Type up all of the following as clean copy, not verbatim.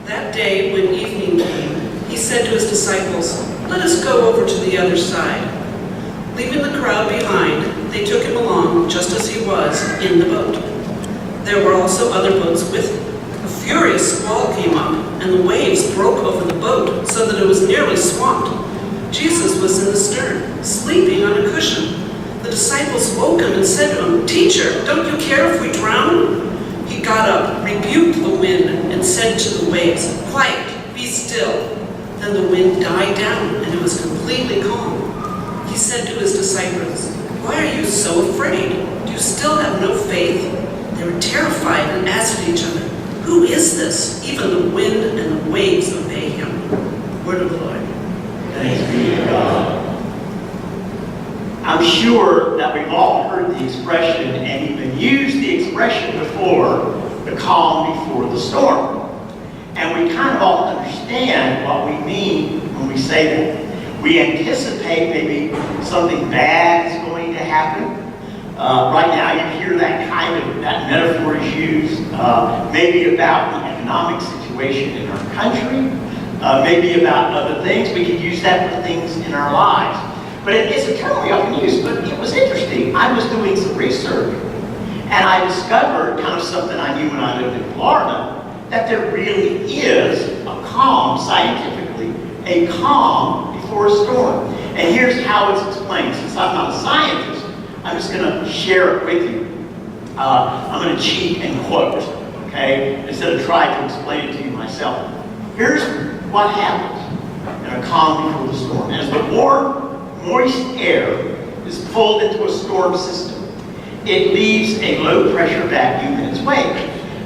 That day, when evening came, he said to his disciples, "Let us go over to the other side." Leaving the crowd behind, they took him along just as he was in the boat. There were also other boats with him. A furious squall came up, and the waves broke over the boat so that it was nearly swamped. Jesus was in the stern, sleeping on a cushion. The disciples woke him and said to him, "Teacher, don't you care if we drown?" He got up, rebuked the wind, and said to the waves, "Quiet, be still." Then the wind died down, and it was completely calm. He said to his disciples, "Why are you so afraid? Do you still have no faith?" They were terrified and asked each other, "Who is this? Even the wind and the waves obey him." Word of the Lord. Thanks be to God. I'm sure that we've all heard the expression and even used the expression before, the calm before the storm. And we kind of all understand what we mean when we say that. We anticipate maybe something bad is going to happen. Right now you hear that metaphor is used, maybe about the economic situation in our country, maybe about other things. We could use that for things in our lives. But it's a term we often use, but it was interesting. I was doing some research, and I discovered kind of something I knew when I lived in Florida, that there really is a calm, scientifically, a calm before a storm. And here's how it's explained. Since I'm not a scientist, I'm just going to share it with you. I'm going to cheat and quote, okay, instead of try to explain it to you myself. Here's what happens in a calm before the storm. As the warm, moist air is pulled into a storm system, it leaves a low-pressure vacuum in its wake.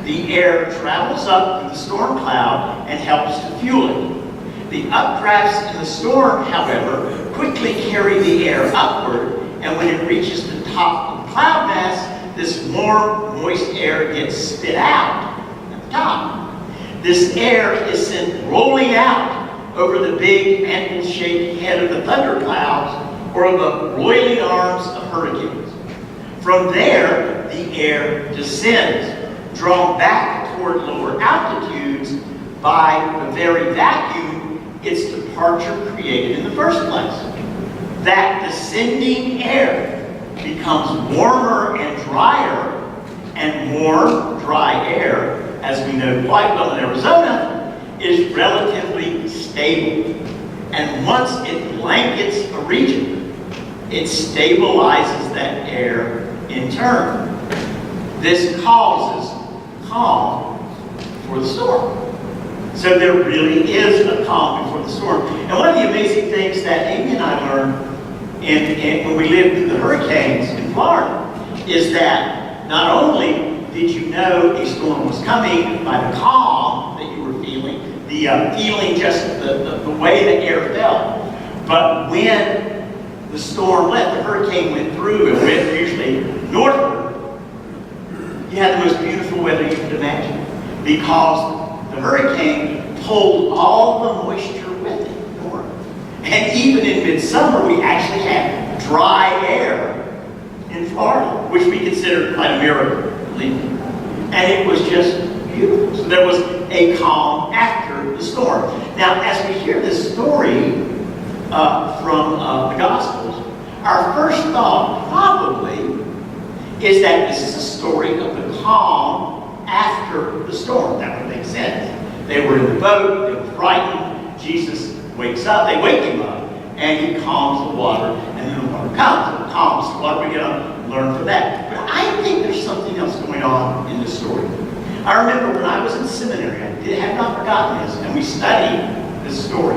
The air travels up through the storm cloud and helps to fuel it. The updrafts in the storm, however, quickly carry the air upward, and when it reaches the top of the cloud mass, this warm, moist air gets spit out at the top. This air is sent rolling out over the big mantle-shaped head of the thunderclouds or the roiling arms of hurricanes. From there, the air descends, drawn back toward lower altitudes by the very vacuum its departure created in the first place. That descending air becomes warmer and drier, and warm, dry air, as we know quite well in Arizona, is relatively stable. And once it blankets a region, it stabilizes that air in turn. This causes calm before the storm. So there really is a calm before the storm. And one of the amazing things that Amy and I learned when we lived through the hurricanes in Florida is that not only did you know a storm was coming by the calm that you were feeling, the feeling just the way the air felt, but when the storm left, the hurricane went through and went usually northward, you had the most beautiful weather you could imagine, because the hurricane pulled all the moisture with it north. And even in midsummer, we actually had dry air in Florida, which we consider quite a miracle, believe me. And it was just beautiful. So there was a calm after the storm. Now, as we hear this story from the Gospels, our first thought probably is that this is a story of the calm after the storm. That would make sense. They were in the boat, they were frightened, Jesus wakes up, they wake him up, and he calms the water, and then the water comes, and calms the water. We're going to learn from that. But I think there's something else going on in this story. I remember when I was in seminary, I have not forgotten this, and we studied this story.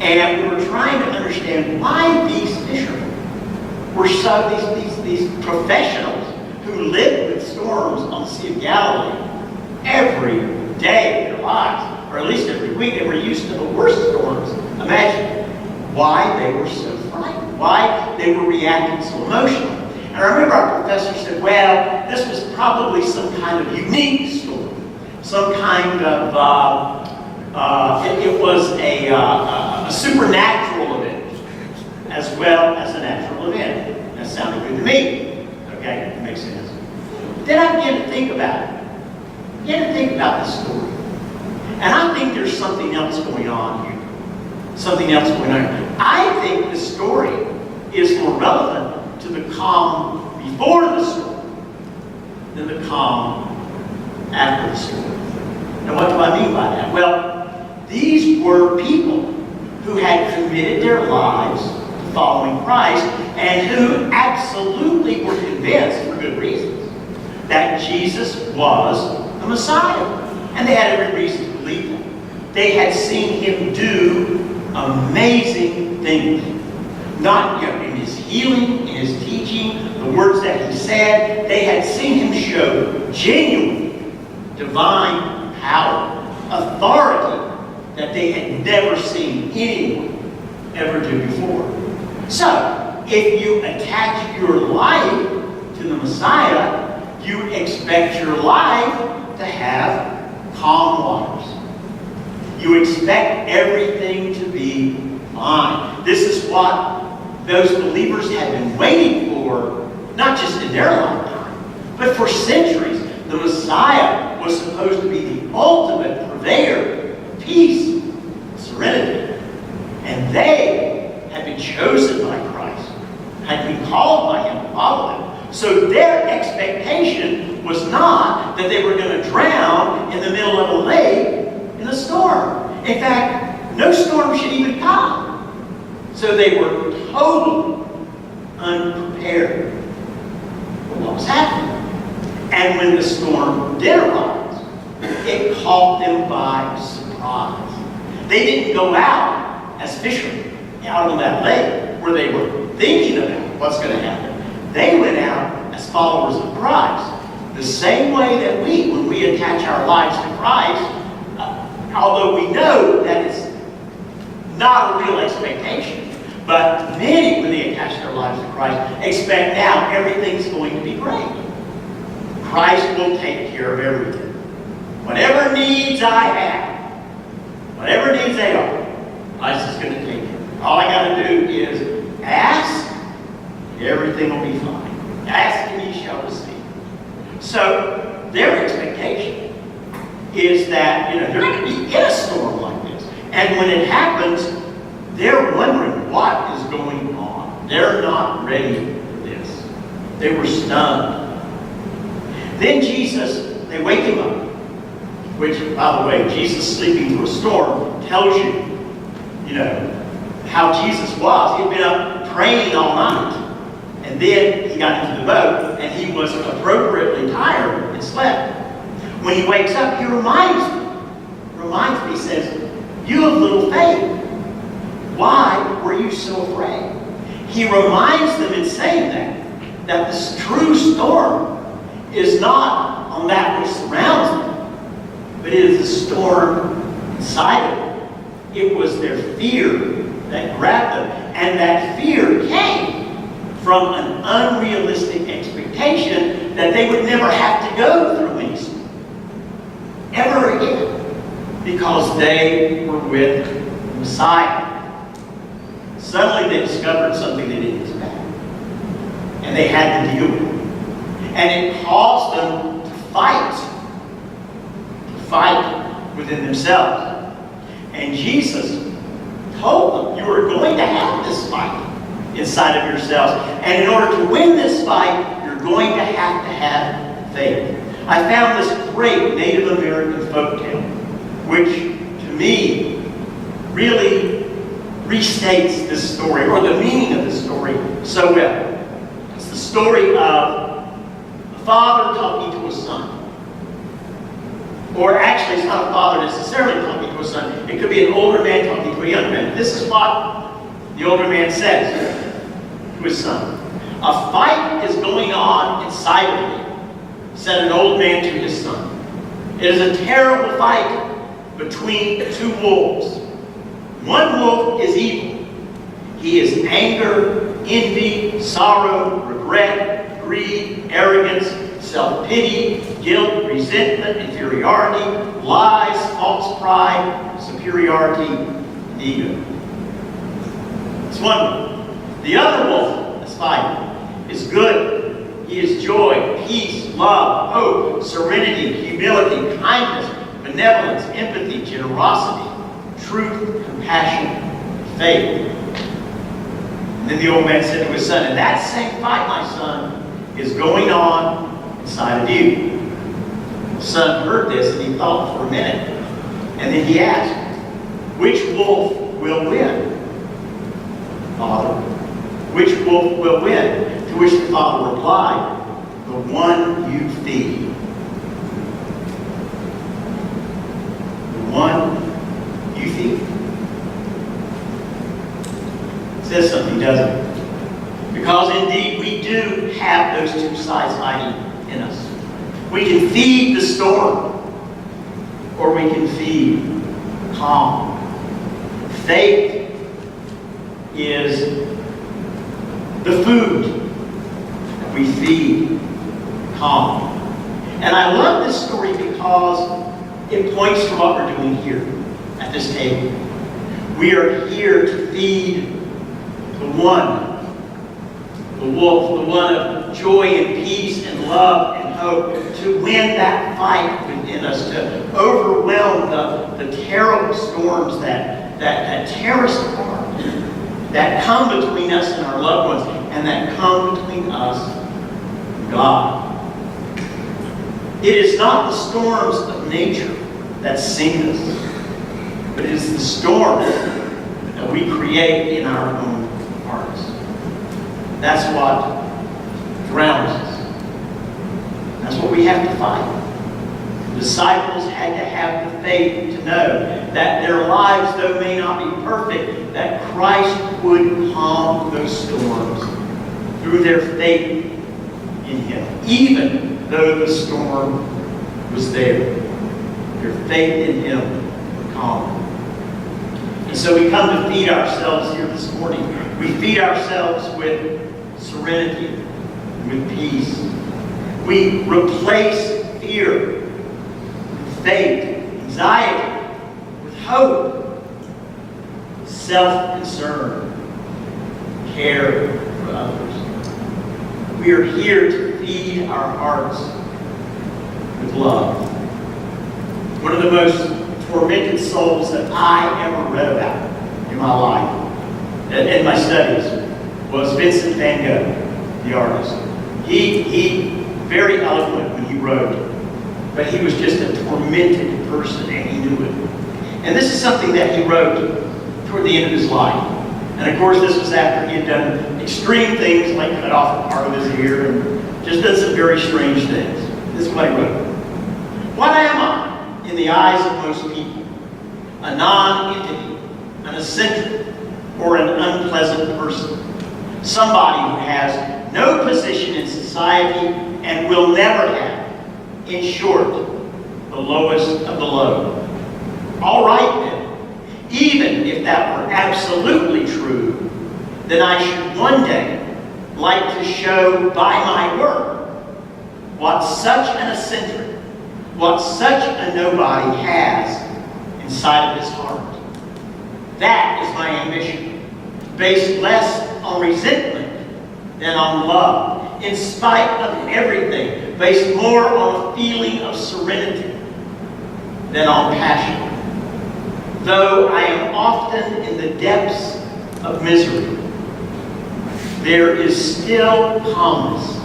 And we were trying to understand why these fishermen were so, these professionals who lived with storms on the Sea of Galilee every day of their lives, or at least every week. They were used to the worst storms. Imagine why they were so frightened, why they were reacting so emotionally. And I remember our professor said, well, this was probably some kind of unique storm, some kind of, it was a supernatural event as well as a natural event. That sounded good to me. Okay, it makes sense. Then I began to think about it. I began to think about this story. And I think there's something else going on here. Something else going on. I think the story is more relevant to the calm before the storm than the calm after the storm. Now, what do I mean by that? Well, these were people who had committed their lives to following Christ and who absolutely were convinced, for good reasons, that Jesus was the Messiah. And they had every reason to believe that. They had seen him do amazing things. Not in his healing, in his teaching, the words that he said. They had seen him show genuine divine power, authority that they had never seen anyone ever do before. So, if you attach your life to the Messiah, you expect your life to have calm waters. You expect everything to be fine. This is what those believers had been waiting for, not just in their lifetime, but for centuries. The Messiah was supposed to be the ultimate purveyor of peace, serenity. And they had been chosen by Christ, had been called by him to follow him. So their expectation was not that they were going to drown in the middle of a lake in a storm. In fact, no storm should even come. So they were totally unprepared for what was happening. And when the storm did arise, it caught them by surprise. They didn't go out as fishermen out on that lake where they were thinking about what's going to happen. They went out as followers of Christ. The same way that when we attach our lives to Christ, although we know that it's not a real expectation, but many, when they attach their lives to Christ, expect now everything's going to be great. Christ will take care of everything. Whatever needs I have, whatever needs they are, Christ is going to take care of it. All I got to do is ask, and everything will be fine. Ask and ye shall receive. So their expectation is that they're going to be in a storm like this. And when it happens, they're wondering what is going on. They're not ready for this. They were stunned. Then Jesus, they wake him up. Which, by the way, Jesus sleeping through a storm tells you, how Jesus was. He'd been up praying all night. And then he got into the boat, and he was appropriately tired and slept. When he wakes up, he reminds me, he says, "You have little faith. Why were you so afraid?" He reminds them in saying that this true storm is not on that which surrounds them, but it is the storm inside of them. It was their fear that grabbed them, and that fear came from an unrealistic expectation that they would never have to go through any storm ever again, because they were with the Messiah. Suddenly they discovered something they didn't expect, and they had to deal with it. And it caused them to fight within themselves. And Jesus told them, you are going to have this fight inside of yourselves. And in order to win this fight, you're going to have faith. I found this great Native American folktale, which to me really restates this story, or the meaning of this story, so well. It's the story of a father talking to a son. Or actually, it's not a father necessarily talking to a son. It could be an older man talking to a young man. This is what the older man says to his son. "A fight is going on inside of me," said an old man to his son. "It is a terrible fight between two wolves. One wolf is evil. He is anger, envy, sorrow, regret, greed, arrogance, self-pity, guilt, resentment, inferiority, lies, false pride, superiority, and ego." It's one wolf. The other wolf that's fighting is good. He is joy, peace, love, hope, serenity, humility, kindness, benevolence, empathy, generosity, truth, compassion, faith. And then the old man said to his son, and that same fight, my son, is going on inside of you. The son heard this and he thought for a minute. And then he asked, which wolf will win? Father, which wolf will win? To which the father replied, the one you feed. The one you feed. It says something, doesn't it? Because indeed we do have those two sides fighting in us. We can feed the storm, or we can feed calm. Faith is the food that we feed calm. And I love this story because it points to what we're doing here at this table. We are here to feed the one, the wolf, the one of joy and peace and love and hope, to win that fight within us, to overwhelm the terrible storms that tear us apart, that come between us and our loved ones, and that come between us and God. It is not the storms of nature that sink us, but it is the storms that we create in our own hearts. That's what drowns us. That's what we have to fight. The disciples had to have the faith to know that their lives, though may not be perfect, that Christ would calm those storms through their faith in Him, even though the storm was there. Their faith in Him would calm. And so we come to feed ourselves here this morning. We feed ourselves with serenity, with peace. We replace fear with faith, anxiety with hope, self-concern, care for others. We are here to feed our hearts with love. One of the most tormented souls that I ever read about in my life, in my studies, was Vincent Van Gogh, the artist. He very eloquent when he wrote, but he was just a tormented person, and he knew it. And this is something that he wrote toward the end of his life. And of course, this was after he had done extreme things, like cut off a part of his ear and just done some very strange things. This is what he wrote. What am I in the eyes of most people? A non-entity, an eccentric, or an unpleasant person. Somebody who has no position in society and will never have. In short, the lowest of the low. All right then, even if that were absolutely true, then I should one day like to show by my work what such an eccentric, what such a nobody has inside of his heart. That is my ambition, based less on resentment than on love, in spite of everything, based more on a feeling of serenity than on passion. Though I am often in the depths of misery, there is still calmness,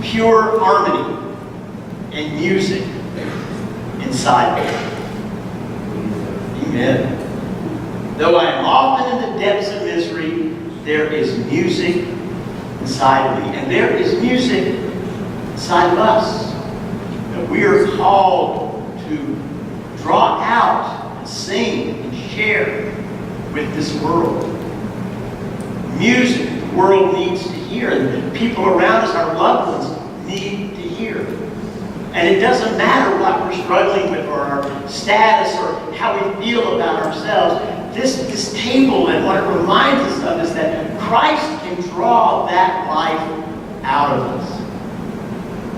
pure harmony, and music inside me. Amen. Though I am often in the depths of misery, there is music inside of me. And there is music inside of us that we are called to draw out and sing and share with this world. Music the world needs to hear, and the people around us, our loved ones, need to hear. And it doesn't matter what we're struggling with, or our status, or how we feel about ourselves. This table, and what it reminds us of, is that Christ can draw that life out of us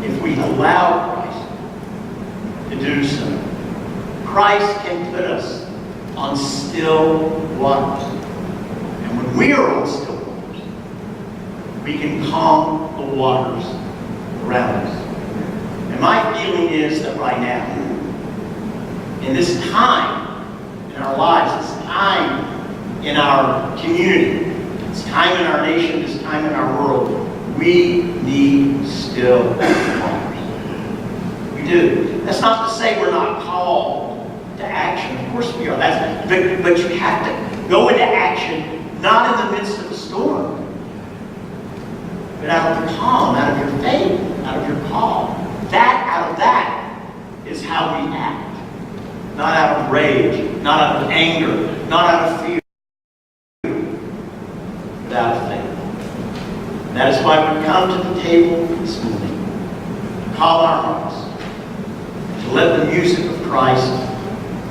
if we allow Christ to do so. Christ can put us on still waters. And when we are on still waters, we can calm the waters around us. And my feeling is that right now, in this time in our lives, this time in our community, this time in our nation, this time in our world, we need still waters. We do. That's not to say we're not called to action. Of course we are. But you have to go into action not in the midst of a storm, but out of the calm, out of your faith, out of your call. Out of that is how we act. Not out of rage, not out of anger, not out of fear, but out of faith. And that is why we come to the table this morning to call our hearts, to let the music of Christ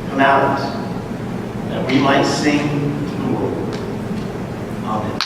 come out of us, that we might sing to the Lord. Amen.